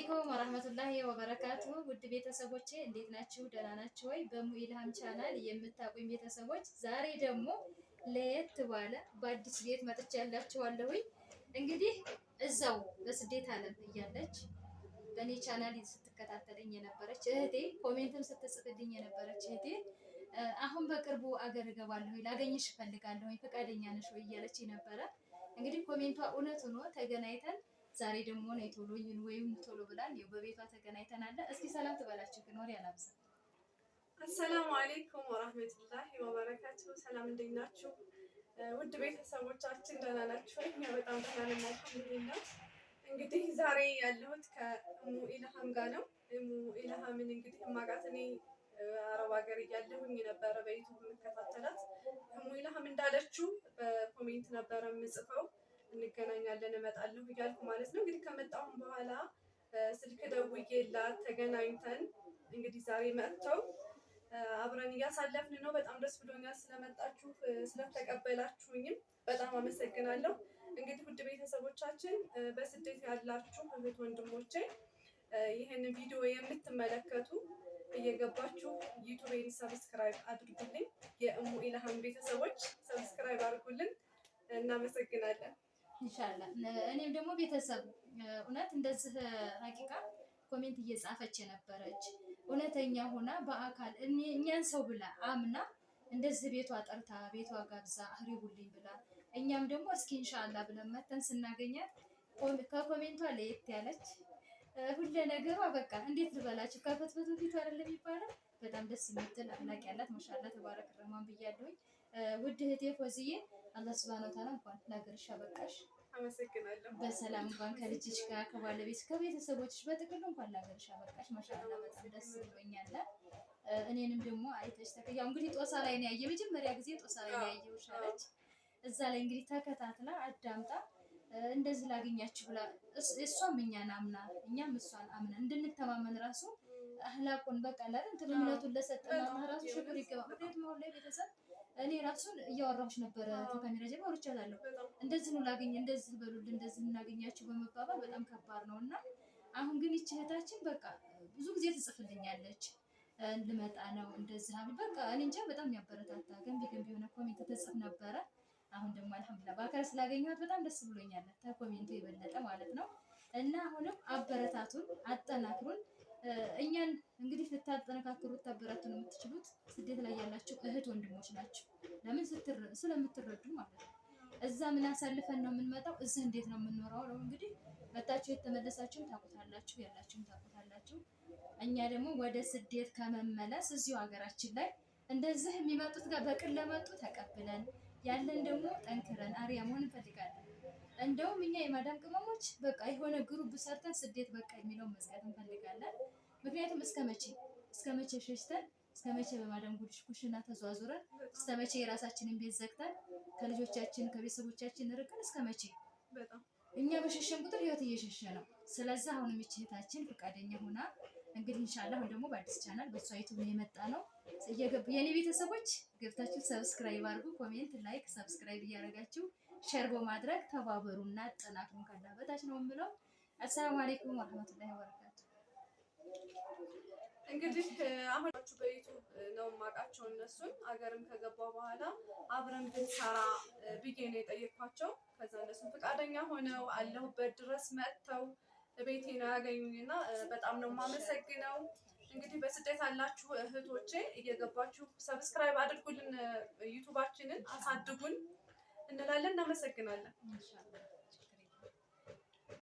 አለይኩም ወራህመቱላሂ ወበረካቱ ውድ ቤተሰቦቼ እንዴት ናችሁ? ደህና ናችሁ ወይ? በሙ ኢልሃም ቻናል የምታውቁኝ ቤተሰቦች ዛሬ ደግሞ ለየት ባለ በአዲስ ቤት መጥቻላችኋለሁኝ። እንግዲህ እዛው በስደት ዓለም እያለች በእኔ ቻናል ስትከታተለኝ የነበረች እህቴ ኮሜንትም ስትጽፍልኝ የነበረች እህቴ አሁን በቅርቡ አገር እገባለሁ ላገኝሽ እፈልጋለሁ ፈቃደኛ ነሽ ወይ እያለች ነበረ። እንግዲህ ኮሜንቷ እውነት ሆኖ ተገናኝተን ዛሬ ደግሞ ነው ቶሎኝ ወይም ቶሎ ብላን በቤቷ ተገናኝተናል። እስኪ ሰላም ትበላችሁ ግን ወሬ አላብዛ። አሰላሙ አለይኩም ወራህመቱላሂ ወበረካቱ። ሰላም እንዴት ናችሁ ውድ ቤተሰቦቻችን? ደህና ናችሁ? እኛ በጣም ደህና ነን አልሐምዱሊላህ። እንግዲህ ዛሬ ያለሁት ከእሙ ኢልሃም ጋር ነው። እሙ ኢልሃምን እንግዲህ ማቃት እኔ አረብ ሀገር እያለሁኝ ነበረ በዩቲዩብ የምከታተላት። እሙ ኢልሃም እንዳለችው በኮሜንት ነበረ የምጽፈው እንገናኛለን እመጣለሁ እያልኩ ማለት ነው። እንግዲህ ከመጣሁም በኋላ ስልክ ደውዬላት ተገናኝተን እንግዲህ ዛሬ መጥተው አብረን እያሳለፍን ነው። በጣም ደስ ብሎኛል ስለመጣችሁ ስለተቀበላችሁኝም በጣም አመሰግናለሁ። እንግዲህ ውድ ቤተሰቦቻችን በስደት ያላችሁ እህት ወንድሞቼ ይህን ቪዲዮ የምትመለከቱ እየገባችሁ ዩቲዩብን ሰብስክራይብ አድርጉልኝ። የእሙ ኢልሃም ቤተሰቦች ሰብስክራይብ አድርጉልን። እናመሰግናለን። ኢንሻአላህ እኔም ደግሞ ቤተሰብ እውነት እንደዚህ ሀቂቃ ኮሜንት እየጻፈች የነበረች እውነተኛ ሆና በአካል እኛን ሰው ብላ አምና እንደዚህ ቤቷ ጠርታ ቤቷ ጋብዛ አህሪቡልኝ ብላ እኛም ደግሞ እስኪ ኢንሻአላህ ብለን መተን ስናገኛት ከኮሜንቷ ለየት ያለች ሁሉ ነገሯ በቃ እንዴት ልበላችሁ ከፈትፈቱ ፊቱ አይደለም የሚባለው በጣም ደስ የምትል አምላክ ያላት ማሻአላህ ተባረክ ረህማን ብያለሁኝ። ውድ እህቴ ፎዝዬ አላህ ሱብሃነሁ ወተዓላ እንኳን ለሀገርሽ አበቃሽ። አመሰግናለሁ። በሰላም እንኳን ከልጅሽ ጋር ከባለቤትሽ ከቤተሰቦችሽ በጥቅሉ እንኳን ለሀገርሽ አበቃሽ። ማሻአላህ በጣም ደስ ብሎኛል። እኔንም ደግሞ አይተሽ ያው እንግዲህ ጦሳ ላይ ነው ያየ መጀመሪያ ጊዜ ጦሳ ላይ ነው ያየሁሽ አለች። እዛ ላይ እንግዲህ ተከታትላ አዳምጣ እንደዚህ ላገኛችሁ ብላ እሷም እኛን አምና እኛም እሷን አምና እንድንተማመን ራሱ አህላቁን በቃ እንትን እምነቱን ለሰጠን አላህ ራሱ ሽኩር ይገባል። ምክንያቱም አሁን ላይ ቤተሰብ እኔ ራሱን እያወራሁሽ ነበረ ከካሜራ ጀርባ ወርቻለሁ። እንደዚህ ነው ላገኝ እንደዚህ በሉል እንደዚህ እናገኛችሁ በመባባል በጣም ከባድ ነውና አሁን ግን ይህች እህታችን በቃ ብዙ ጊዜ ትጽፍልኛለች ልመጣ ነው እንደዚህ አብ በቃ እኔ እንጃ በጣም የሚያበረታታ ገንቢ የሆነ ኮሜንት ትጽፍ ነበረ። አሁን ደግሞ አልሐምዱሊላህ በአካል ስላገኘኋት በጣም ደስ ብሎኛል ከኮሜንቱ የበለጠ ማለት ነው። እና አሁንም አበረታቱን አጠናክሩን። እኛን እንግዲህ ልታጠነካክሩ ልታበረታቱ ነው የምትችሉት ስደት ላይ ያላችሁ እህት ወንድሞች ናቸው። ለምን ስለምትረዱ ማለት ነው። እዛ ምን አሳልፈን ነው የምንመጣው፣ እዚህ እንዴት ነው የምንኖረው ነው እንግዲህ መጣችሁ የተመለሳችሁም ታውቁታላችሁ ያላችሁም ታውቁታላችሁ። እኛ ደግሞ ወደ ስደት ከመመለስ እዚሁ ሀገራችን ላይ እንደዚህ የሚመጡት ጋር በቅን ለመጡ ተቀብለን ያለን ደግሞ ጠንክረን አሪያ መሆን እንፈልጋለን። እንደውም እኛ የማዳም ቅመሞች በቃ የሆነ ግሩፕ ሰርተን ስደት በቃ የሚለውን መዝጋት እንፈልጋለን። ምክንያቱም እስከ መቼ ሸሽተን እስከ መቼ በማዳም ኩሽና ተዟዙረን እስከ መቼ የራሳችንን ቤት ዘግተን ከልጆቻችን ከቤተሰቦቻችን ርቀን እስከ መቼ እኛ በሸሸን ቁጥር ህይወት እየሸሸ ነው። ስለዚህ አሁንም ይህታችን ፈቃደኛ ሆና እንግዲህ ኢንሻአላህ አሁን ደግሞ በአዲስ ቻናል በሷ ዩቲዩብ ነው የመጣ ነው። የኔ ቤተሰቦች ገብታችሁ ሰብስክራይብ አድርጉ፣ ኮሜንት፣ ላይክ፣ ሰብስክራይብ እያደረጋችሁ ሼር በማድረግ ተባበሩና አጠናክሩን ካላ በታች ነው የምለው። አሰላሙ አለይኩም ወራህመቱላሂ ወበረካቱ። እንግዲህ አሁን በዩቲዩብ ነው የማውቃቸው እነሱን አገርም ከገባ በኋላ አብረን ብንሰራ ብዬ ነው የጠየኳቸው። ከዛ እነሱን ፈቃደኛ ሆነው አለሁበት ድረስ መጥተው ቤቴ ነው ያገኙኝና በጣም ነው የማመሰግነው። እንግዲህ በስደት ያላችሁ እህቶቼ እየገባችሁ ሰብስክራይብ አድርጉልን፣ ዩቲዩባችንን አሳድጉን እንላለን። እናመሰግናለን።